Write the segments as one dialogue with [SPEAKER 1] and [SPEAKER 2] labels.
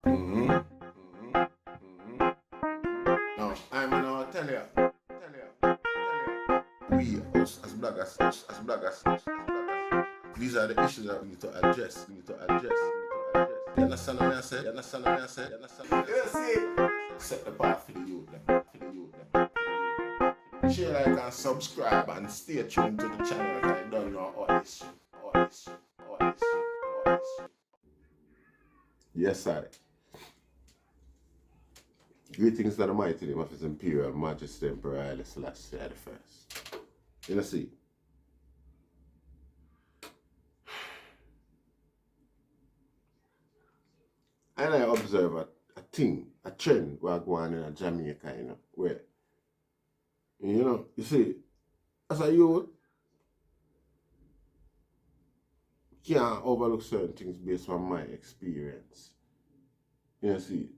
[SPEAKER 1] Mm-hmm. Mm-hmm. Mm-hmm. Now, I'm gonna tell you. We, us as bloggers, these are the issues that we need to address. You understand what I say? You see, set the path for the youth them. Share, like, and subscribe and stay tuned to the channel. I don't know all this shit. Yes, sir. Greetings to the mighty name of His Imperial Majesty Emperor Haile Selassie the First. You see, and I observe a thing, a trend we're going in Jamaica, where, you see, as a youth, can't overlook certain things based on my experience. You see,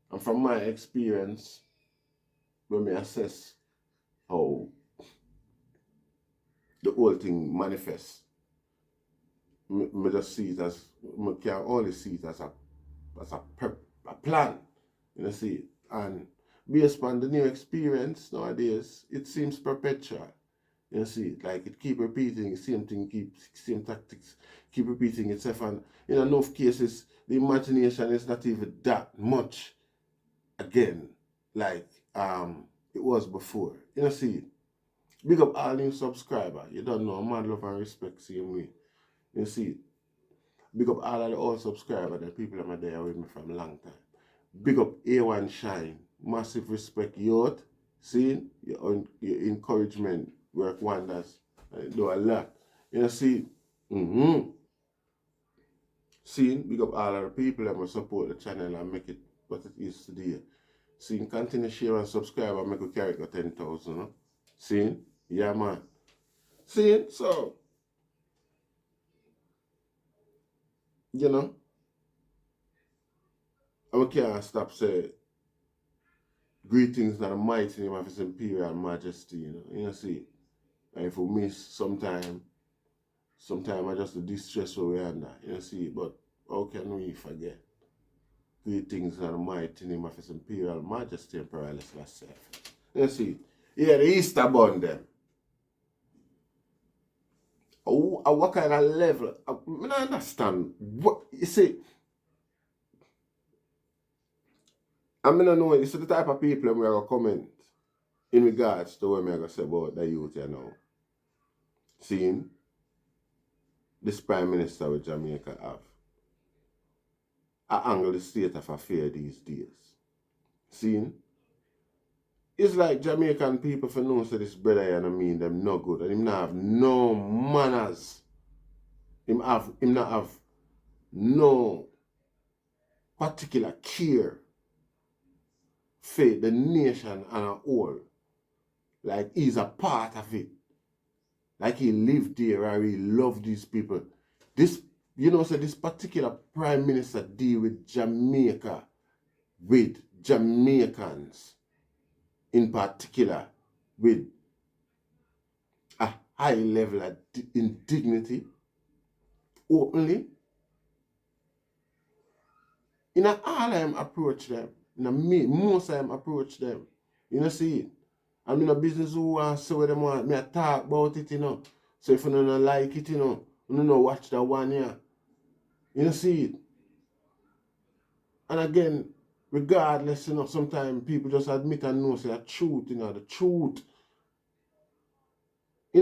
[SPEAKER 1] and from my experience, when me assess how the whole thing manifests, me just see it as, me can only see it as a plan, see, and based on the new experience nowadays, it seems perpetual. You see, like it keep repeating, the same thing, same tactics, keep repeating itself, and in enough cases, the imagination is not even that much again, like it was before. You see, big up all new subscriber. You don't know, man, love and respect same way. You see, big up all of the old subscribers, the people that are there with me from a long time. Big up A1 Shine, massive respect, youth. See, your encouragement work wonders. Do a lot. You see, seeing, big up all of the people that will support the channel and make it what it is today. Seeing, continue share and subscribe and make a carry to 10,000. No? Seeing, yeah, man. Seeing, so, I can't stop saying greetings to the mighty name of His Imperial Majesty, You see, and if we miss sometime I just the distress where we're under, see, but how can we forget? Greetings in the mighty name of His Imperial Majesty Emperor Haile Selassie. You see, yeah, the Easter bun them. What kind of level? I don't understand. What you see? I mean, I know it's the type of people we are going to comment in regards to what I'm going to say about the youth, Seeing this Prime Minister with Jamaica have. I angle the state of affairs these days. Seeing? It's like Jamaican people for know so this brother and I mean them no good and him not have no manners. Him not have no particular care for the nation and a whole. Like he's a part of it. Like he lived there or he loved these people. This, so this particular Prime Minister deal with Jamaica, with Jamaicans in particular, with a high level of indignity, openly. In all I am approach them. Most I am approach them. See it. I'm in a business who want to say what them want. Me I talk about it, So if you don't like it, you don't watch that one here. You see it. And again, regardless, sometimes people just admit and know say the truth, the truth.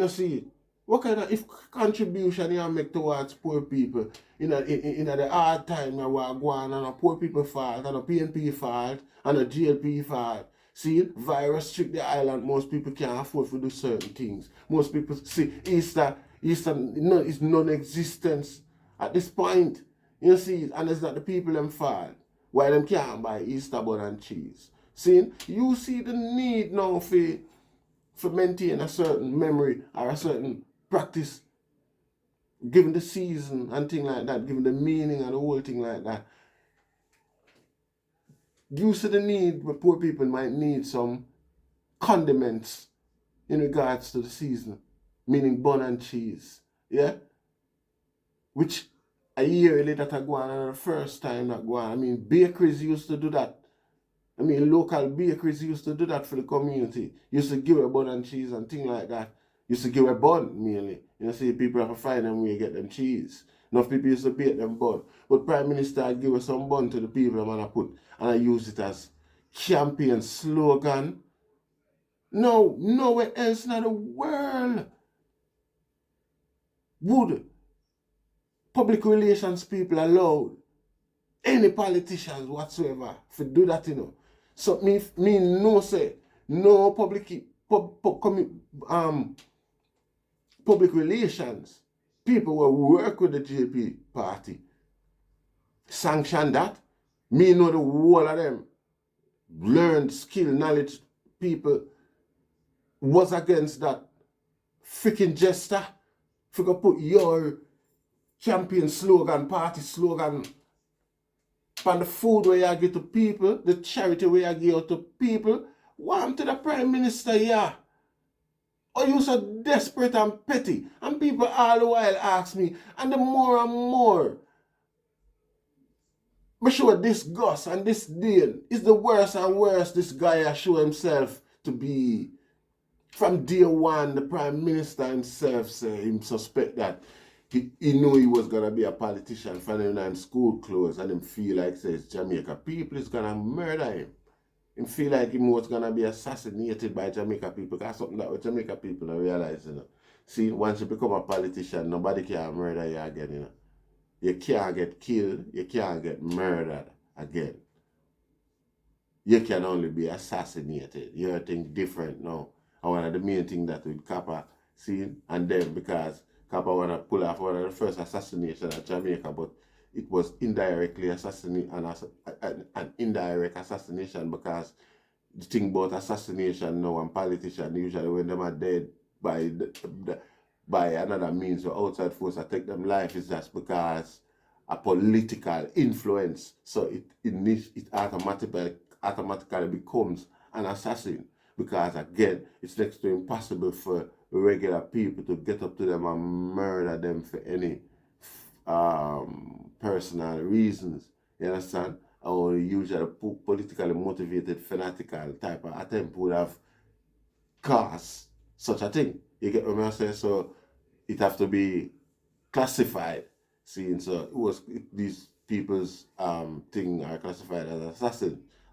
[SPEAKER 1] See it. What kind of if contribution you make towards poor people in the hard time that we're going on a poor people fault, and a PNP fault, and a GLP fault. See, virus trick the island, most people can't afford to do certain things. Most people see Easter is non-existence at this point. You see, and it's not the people them fault. Why them can't buy Easter bun and cheese. See, you see the need now for maintain a certain memory or a certain practice, given the season and thing like that, given the meaning and the whole thing like that. You see the need where poor people might need some condiments in regards to the season, meaning bun and cheese, yeah? Which a year later that go on, and the first time that go on. I mean, bakeries used to do that. I mean, local bakeries used to do that for the community. Used to give a bun and cheese and things like that. Used to give a bun, mainly. You know, see, people have to find them where you get them cheese. Enough people used to bake them bun. But Prime Minister give us some bun to the people and I put, and I use it as campaign slogan. No, nowhere else in the world would public relations people allow any politicians whatsoever to do that, you know. So me no say no public relations people will work with the JP party sanction that. Me know the whole of them learned skill knowledge people was against that freaking gesture. If you go put your campaign slogan, party slogan on the food where you give to people, the charity where you give to people, want to the Prime Minister, yeah. Or you so desperate and petty. And people all the while ask me, and the more and more, I show disgust and disdain. It's the worse and worse this guy has show himself to be. From day one, the Prime Minister himself say him suspect that he knew he was gonna be a politician from him in school clothes and him feel like says Jamaica people is gonna murder him. Him feel like he was gonna be assassinated by Jamaica people. That's something that Jamaica people don't realize, you know. See, once you become a politician, nobody can murder you again, you know. You can't get killed, you can't get murdered again. You can only be assassinated. You're think different now. And one of the main things that with Kappa, see, and then because Kappa want to pull off one of the first assassination at Jamaica, but it was indirectly an indirect assassination because the thing about assassination now and politicians, usually when them are dead by another means or outside force that take them life is just because a political influence. So it automatically becomes an assassin. Because again, it's next to impossible for regular people to get up to them and murder them for any personal reasons. You understand? Or usually politically motivated, fanatical type of attempt would have caused such a thing. You get what I'm saying? So it have to be classified. See, so these people's thing are classified as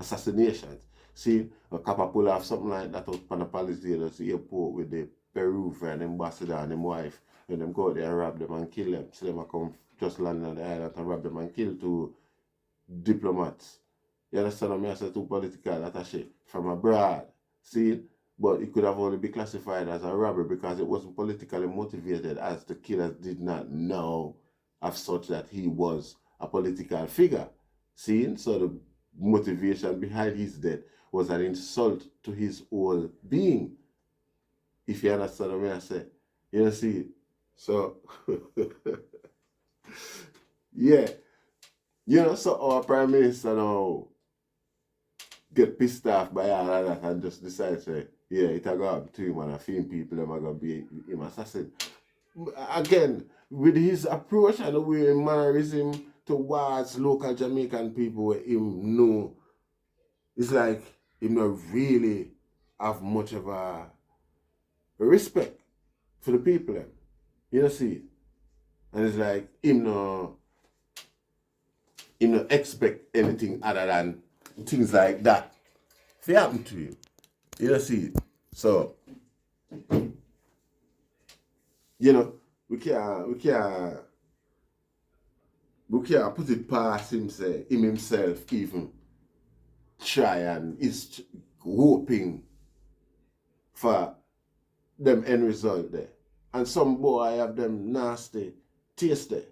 [SPEAKER 1] assassinations. See, a couple pull off something like that out on the Palisades airport with the Peruvian ambassador and his wife. When them go out there and rob them and kill them. So them come just land on the island and rob them and kill two diplomats. You understand what I say? Two political attaché from abroad. See? But it could have only been classified as a robbery because it wasn't politically motivated, as the killers did not know of such that he was a political figure. See? So the motivation behind his death was an insult to his whole being. If you understand what I say. You know, see? So, yeah. You know, so our Prime Minister now get pissed off by all of that and just decide to, yeah, it'll go up to him and a few people them are going to be him assassin. Again, with his approach and the way mannerism towards local Jamaican people where him know, it's like him not really have much of a respect for the people. You know, see? And it's like him no expect anything other than things like that to happen to him. You know, see? So, you know, we can't put it past him, say, him himself even try and is hoping for them end result there. And some boy have them nasty taste there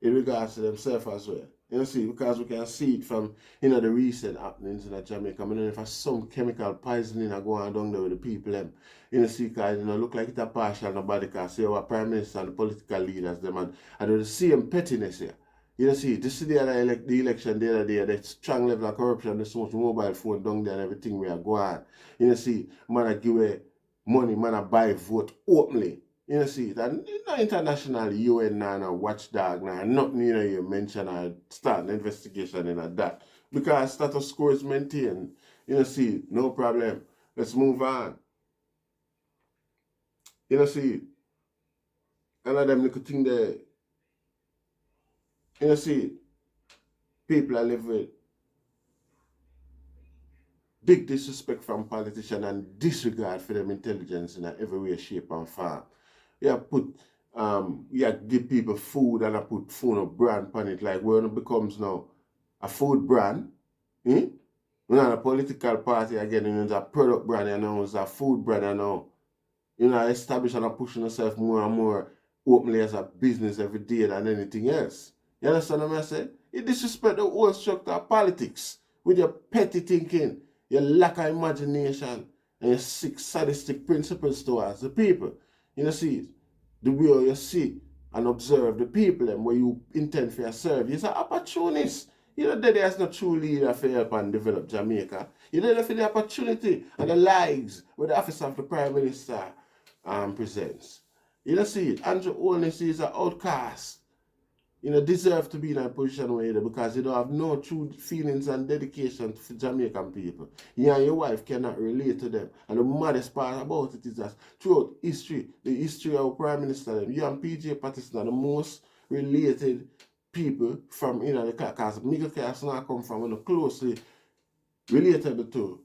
[SPEAKER 1] in regards to themselves as well. You know, see, because we can see it from, you know, the recent happenings in Jamaica. I mean, if some chemical poisoning are going down there with the people, them, you know, see, because, you know, look like it's a partial, nobody can say our Prime Minister and the political leaders, them, and the same pettiness here. You know, see, this is the election the other day, the strong level of corruption, there's so much mobile phone down there and everything we are going. You know, see, man, I give away money, man, I buy vote openly. You know, see it. And no international UN now, no watchdog now, nothing, you know, you mention or start an investigation in that. Because status quo is maintained. You know, see, no problem. Let's move on. You know, see, and of them little thing there, you know, see, people are living with big disrespect from politicians and disregard for them intelligence in every way, shape, and form. You give people food and I put food of brand on it, like when it becomes now a food brand, we're not a political party again, it's a product brand, it's a food brand, establish and pushing yourself more and more openly as a business every day than anything else. You understand what I'm saying? You disrespect the whole structure of politics with your petty thinking, your lack of imagination, and your sick, sadistic principles towards the people. You know, see, the way you see and observe the people and where you intend for your service, you're an opportunist. You know, there's no true leader for help and develop Jamaica. You're there for the opportunity and the lives where the office of the Prime Minister presents. You know, see it. Andrew Holness is an outcast. You know, deserve to be in a position where you're because you don't have no true feelings and dedication to Jamaican people. You and your wife cannot relate to them. And the maddest part about it is that throughout history, the history of Prime Minister, you and PJ Patterson are the most related people from, you know, because middle class now come from, you know, closely related to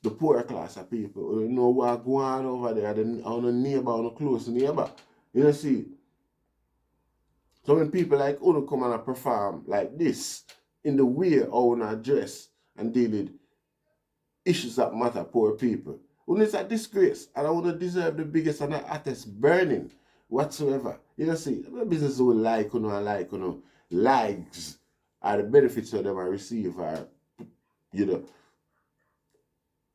[SPEAKER 1] the poorer class of people. You know what go on over there, on a neighbor, on a close neighbor. You know, see. So when people like Uno come and perform like this, in the way how Uno address and deal with issues that matter poor people, Uno is a disgrace, and I want to deserve the biggest and the hottest burning whatsoever. You know, see, the business will like Uno and like Uno. Likes are the benefits of them I receive are, you know,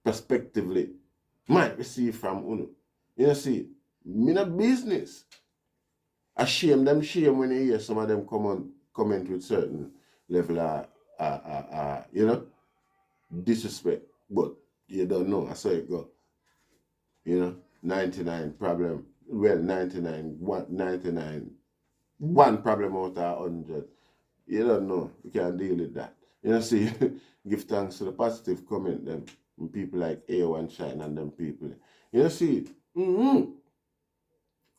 [SPEAKER 1] prospectively might receive from Uno. You know, see, me no business. I shame when you hear some of them comment with certain level of you know, disrespect. But you don't know, I saw it go. You know, 99 problem. Well, 99, one problem out of 100. You don't know. You can't deal with that. You know, see, give thanks to the positive comment them. People like A1 Shine and them people. You know, see,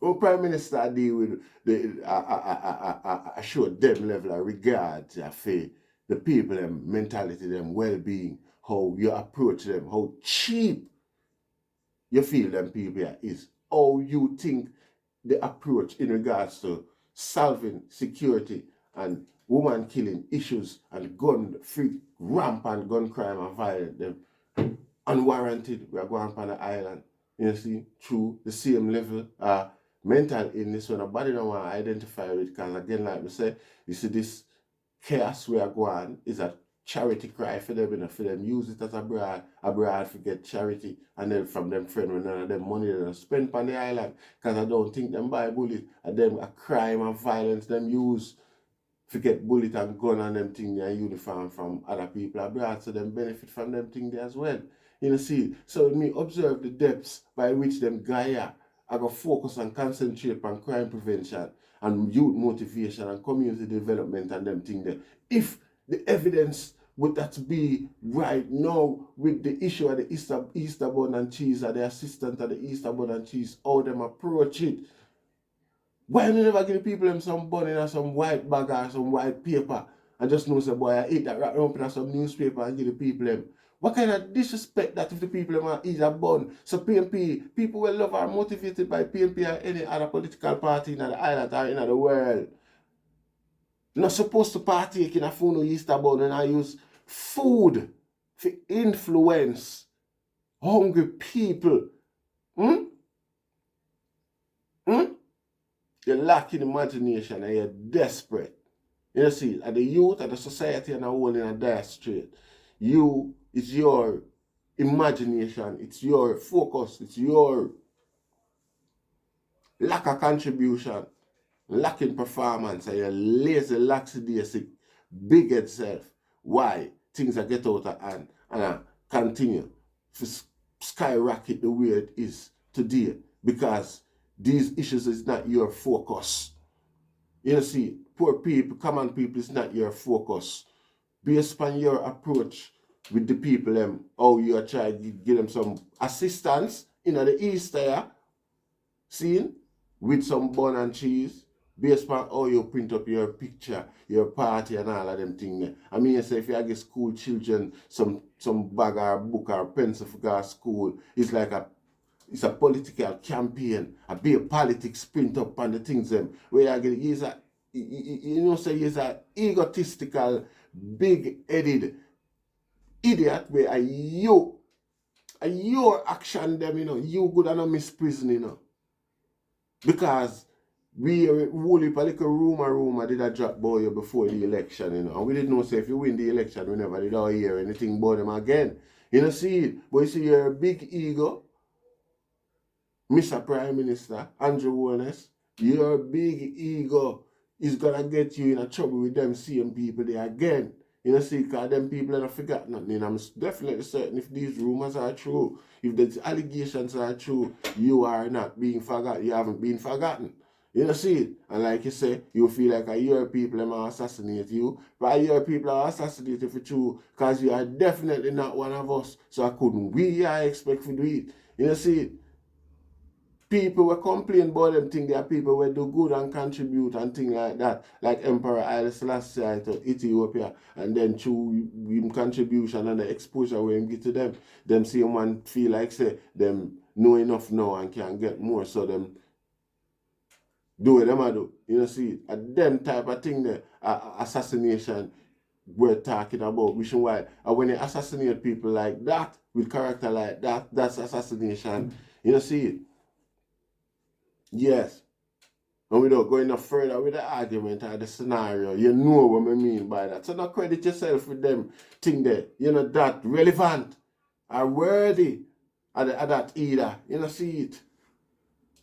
[SPEAKER 1] Our Prime Minister deal with show them level of regard for the people, them mentality, them well-being, how you approach them, how cheap you feel them people is, how you think the approach in regards to solving security and woman killing issues and gun free rampant gun crime and violence, them unwarranted. We are going on the island, you see, through the same level. Mental illness when a body don't want to identify with, because again, like we say, you see this chaos we are going is a charity cry for them, you know, for them use it as abroad for get charity, and then from them friend when none of them money they spend on the island, because I don't think them buy bullet, and them a crime and violence them use for get bullet and gun and them thing their uniform from other people abroad, so them benefit from them thing there as well. You know, see, so me observe the depths by which them Gaia I go focus and concentrate on crime prevention and youth motivation and community development and them things there. If the evidence would that be right now with the issue of the Easter bun and cheese or the assistant of the Easter bun and cheese, how them approach it, why you never give the people them some bun in some white bag or some white paper and just know say boy I eat that wrap up in some newspaper and give the people them? What kind of disrespect that if the people want to eat a bun? So PNP, people will love are motivated by PNP or any other political party in the island or in the world. Not supposed to partake in a food Easter bun and I use food to influence hungry people. You're lacking imagination and you're desperate. You know, see, at the youth, at the society and the whole in a dire strait. It's your imagination, it's your focus, it's your lack of contribution, lacking performance, and your lazy, lackadaisic, big-head self. Why things are get out of hand and continue to skyrocket the way it is today? Because these issues is not your focus. You see, poor people, common people is not your focus. Based on your approach with the people, how you are trying to give them some assistance in the East there, seeing, with some bun and cheese, based on how you print up your picture, your party and all of them things. I mean, you say if you give school children some bag or book or pencil for go to school, it's like it's a political campaign, a bit of politics print up on the things them. Where you get he's a egotistical, big-headed idiot where your action them, you good and not miss prison, because we whole heap a little rumor did a drop about you before the election, and we didn't know say if you win the election, we never did all hear anything about them again. You know, see it, but you see your big ego, Mr. Prime Minister, Andrew Holness, your big ego is gonna get you in a trouble with them same people there again. You know, see, because them people are not forgotten nothing. And I'm definitely certain if these rumors are true, if the allegations are true, you are not being forgotten. You haven't been forgotten. You know, see it. And like you say, you feel like your people are assassinate you. But your people are assassinated for true, because you are definitely not one of us. So I couldn't expect to do it. You know, see it. People were complaining about them things. There are people who do good and contribute and things like that. Like Emperor Haile Selassie to Ethiopia. And then through him contribution and the exposure where him give to them, them see one feel like say them know enough now and can get more. So them do what them I do. You know, see, and them type of thing there, assassination we're talking about, which is why when they assassinate people like that, with character like that, that's assassination. You know, see it. Yes. And without going no further with the argument or the scenario, you know what I mean by that. So don't credit yourself with them thing there. You're not that relevant or worthy of that either. You know, see it.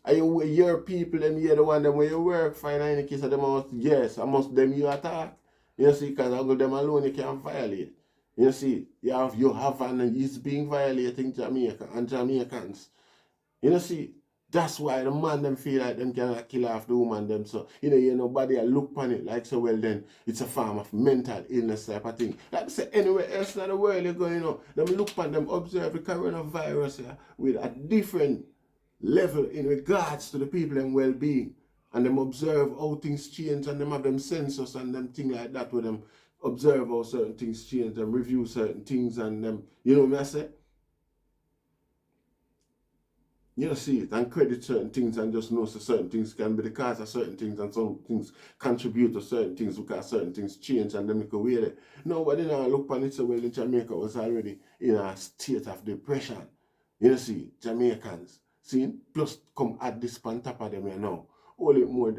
[SPEAKER 1] Are your people, them you're the one them where you work for in any case of them must, yes, I must them you attack. You see, because I go them alone you can't violate. You see, you have and it's being violating Jamaica and Jamaicans. You know, see, that's why the man them feel like them cannot kill off the woman them. So, nobody look upon it like so well then it's a form of mental illness type of thing. Like I say, anywhere else in the world you go, them look upon them, observe the coronavirus with a different level in regards to the people and well-being. And them observe how things change and them have them census and them thing like that with them observe how certain things change and review certain things and them, you know what I say? You know, see it and credit certain things and just know so certain things can be the cause of certain things and some things contribute to certain things because certain things change and then make a way there. Nobody now look upon it so well in Jamaica was already in a state of depression. You know, see, Jamaicans, see, plus come add this on top of them now. All it more,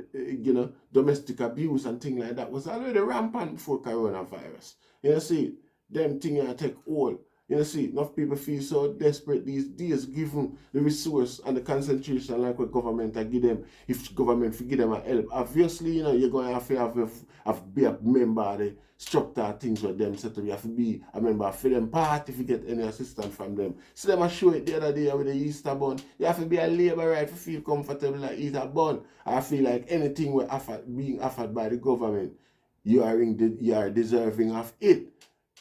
[SPEAKER 1] domestic abuse and things like that was already rampant before coronavirus. You know, see, them things take all. You know, see, enough people feel so desperate these days, given the resource and the concentration like what government I give them. If government give them a help, obviously, you're going to have to be a member of the structure things with them. So you have to be a member for them party if you get any assistance from them. So them I show it the other day with the Easter bun. You have to be a labor right to feel comfortable like eat a bun. I feel like anything being offered by the government, you are deserving of it.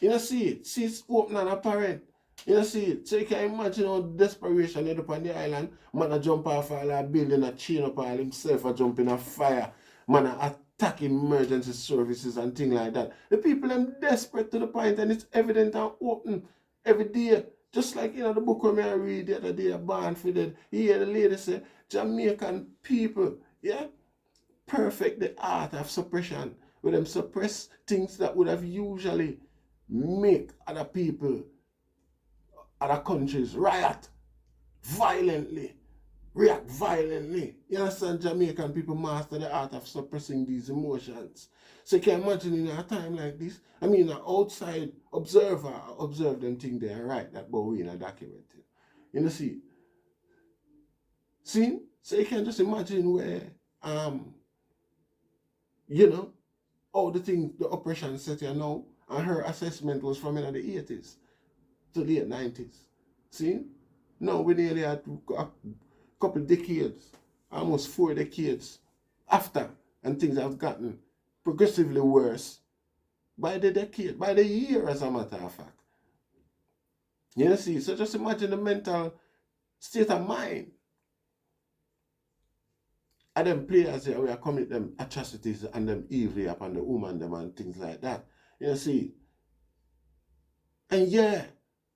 [SPEAKER 1] You know, see it. See it's open and apparent. You know, see it. So you can imagine how desperation is up on the island. Man a jump off all a building, a chain up all himself, a jump in a fire. Man a attacking emergency services and things like that. The people are desperate to the point and it's evident and open every day. Just like the book when I read the other day, Born for Dead. You hear the lady say, Jamaican people, perfect the art of suppression. Where them suppress things that would have usually make other people, other countries riot violently, react violently. You understand? Jamaican people master the art of suppressing these emotions. So you can imagine in a time like this, an outside observer observe them think they're right, that but we in a documented. You know, see? See? So you can just imagine where, all the oppression set here now. And her assessment was from in the 80s to the late 90s. See? Now we nearly had a couple decades almost 4 decades after, and things have gotten progressively worse by the decade, by the year, as a matter of fact. You see, so just imagine the mental state of mind of them players here we are commit them atrocities and them evil upon the woman them and things like that. You see. And yeah,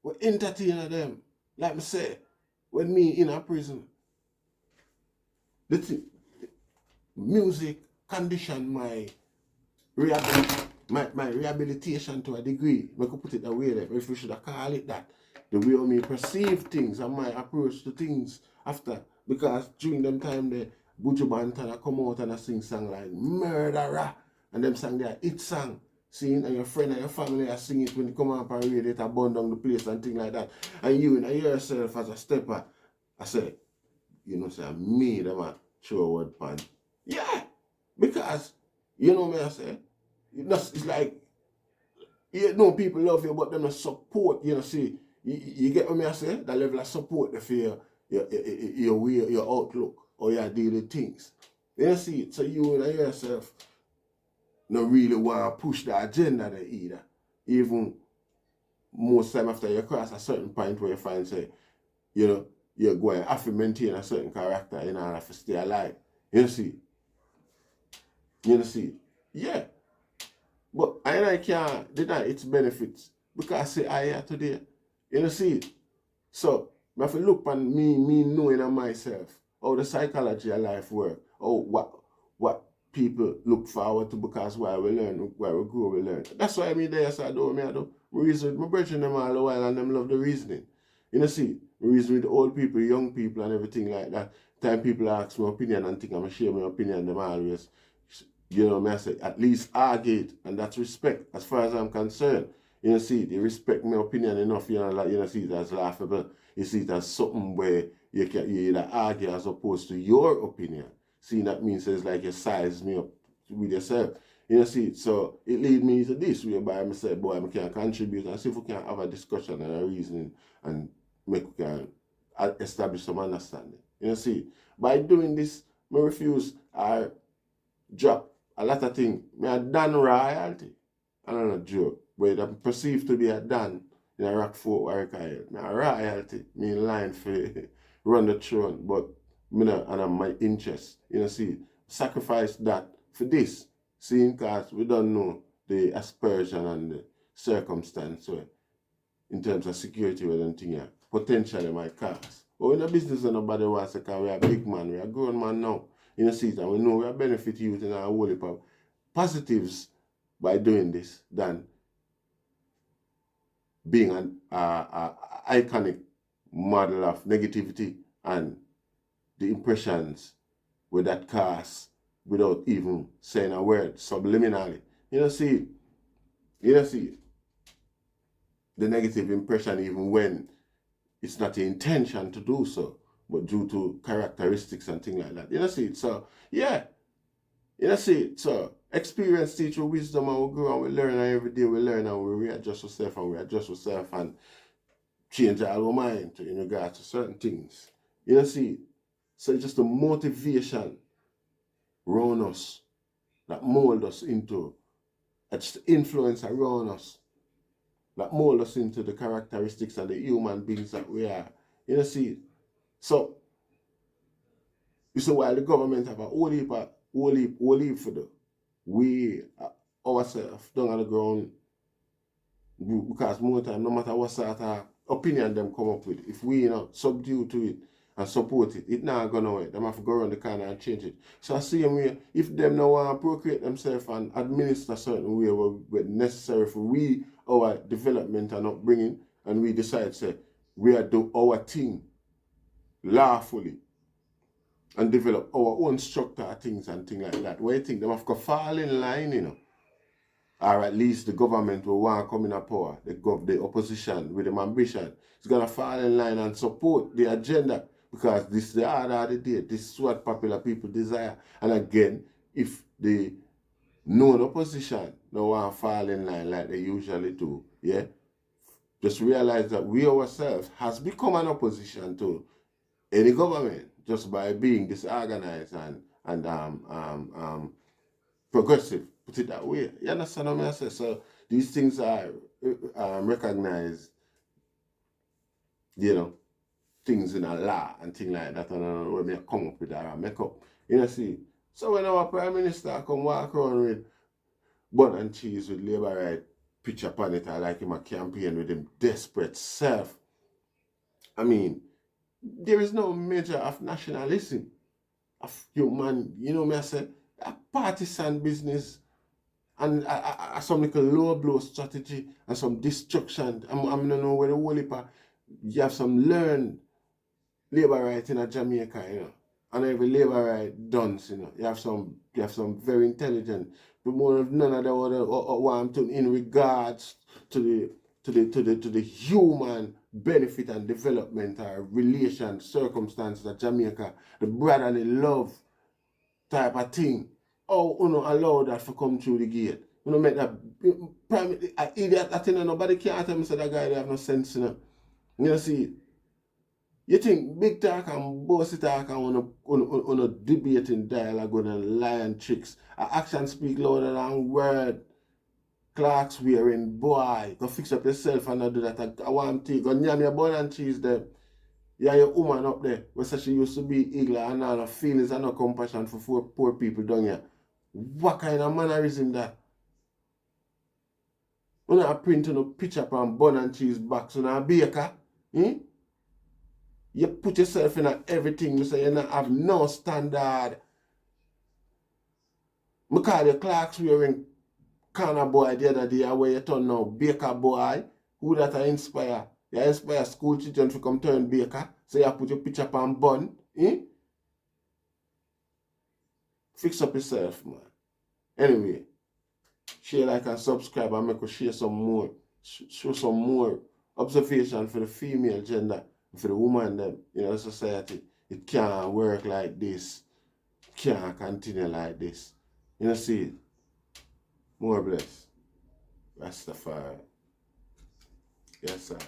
[SPEAKER 1] we entertain them. Like I say, when me in a prison, the music condition my rehabilitation to a degree. I could put it that way there, if we should have call it that. The way me perceive things and my approach to things after. Because during them time the Buju Banton come out and I sing song like Murderer. And them song there, it song. Seeing and your friend and your family are singing it when you come up and read it, burn down the place and things like that. And you and yourself as a stepper, I say, you know, say, me, them a show word pan. Yeah, because, you know me, I say, it's like, you know, people love you, but them not support, you know, see, you get what me I say? That level of support for your outlook or your daily things. You see, so you and yourself, not really want to push the agenda there either. Even most time after you cross a certain point where you find, say, you know, you're going to have to maintain a certain character in order to stay alive. You see? You see? Yeah. But I can't deny its benefits because say I here today. You see? So, I have to look on me knowing myself how the psychology of life work, or what people look forward to, because while we learn, while we grow, we learn. That's why I there, so I do. Reason with my brethren them all the while and them love the reasoning. You see, reason with the old people, young people and everything like that. Time people ask my opinion and think I'm share my opinion, them always, you know, I say, at least argue it, and that's respect as far as I'm concerned. You see, they respect my opinion enough, you know, like, you know, see it as laughable. You see it as something where you either argue as opposed to your opinion. See, that means it's like you size me up with yourself. You see, so it leads me to this, whereby I say, boy, I can contribute and see if we can have a discussion and a reasoning and make we can establish some understanding. You see, by doing this, I refuse or drop a lot of things. I done royalty. I don't know, joke, but I'm perceived to be a Dan in a Rockfort Warieka. Now royalty, me in line for run the throne, but me not, and I'm my interest. You see, sacrifice that for this. Seeing because we don't know the aspersion and the circumstance where, in terms of security where them thing potentially might cause. But in the business and nobody wants to, because we are a big man, we are a grown man now. You see, and we know we are benefit youth in our whole heap of positives by doing this than being an iconic model of negativity and the impressions with that cast without even saying a word, subliminally. You see the negative impression even when it's not the intention to do so, but due to characteristics and things like that. You see, so yeah. You see, so experience teach you wisdom, and we grow and we learn, and every day we learn and we readjust ourselves and change our mind in regards to certain things. You see, so it's just a motivation around us that mold us into, it's the influence around us that mold us into the characteristics and the human beings that we are. You see, so you see, while the government have a whole heap for the, we ourselves down on the ground, because more time, no matter what sort of opinion them come up with, if we subdue to it and support it, it not gonna work. Them have to go around the corner and change it. So I see them way, if them now want to procreate themselves and administer a certain way where necessary for we, our development and upbringing, and we decide say we are do our thing lawfully and develop our own structure of things and things like that. Where you think them have to fall in line, or at least the government will want to come in power, the opposition with them ambition, is going to fall in line and support the agenda, because this is the order of the day. This is what popular people desire. And again, if the known opposition don't want to fall in line like they usually do, yeah, just realize that we ourselves has become an opposition to any government. just by being disorganized and progressive, put it that way. You understand what I say? So these things are recognized, you know, things in a law and things like that, and when they come up with that and make up. You know, see. So when our Prime Minister come walk around with bun and cheese with Labour right picture upon it, I like him a campaign with him desperate self. I mean, there is no measure of nationalism, of human, you know me I say, a partisan business and some little low blow strategy and some destruction. I don't know where the whole heap of, you have some learned labor right in Jamaica, you know. And every labor right done, you know. You have some very intelligent, but more of none of them want to in regards to the human benefit and development or relation circumstances of Jamaica, the brotherly love type of thing. Oh, you know, allow that to come through the gate. You know, make that idiot. I think nobody can't tell me say that guy they have no sense, you know. You know, see. You think big talk and bossy talk and on a debating dialogue and lie and tricks. Action speak louder than word. Clark's wearing, boy, go fix up yourself and not do that. I want to go near me a bun and cheese there. Yeah, your woman up there, where she used to be eagle and all the feelings and no compassion for poor people down here. What kind of mannerism that? You not print on a picture from bun and cheese box on a baker? Hmm? You put yourself in everything. You say you don't have no standard. I call you Clark's wearing corner boy the other day where you turn now baker boy. Who that I inspire? You inspire school children to come turn baker. So you put your picture on bun. Fix up yourself, man. Anyway, share, like, and subscribe and make us share some more. Show some more observation for the female gender. For the woman them in our society, it can't work like this. Can't continue like this. You know, see, more blessed. Rastafari. Yes, sir.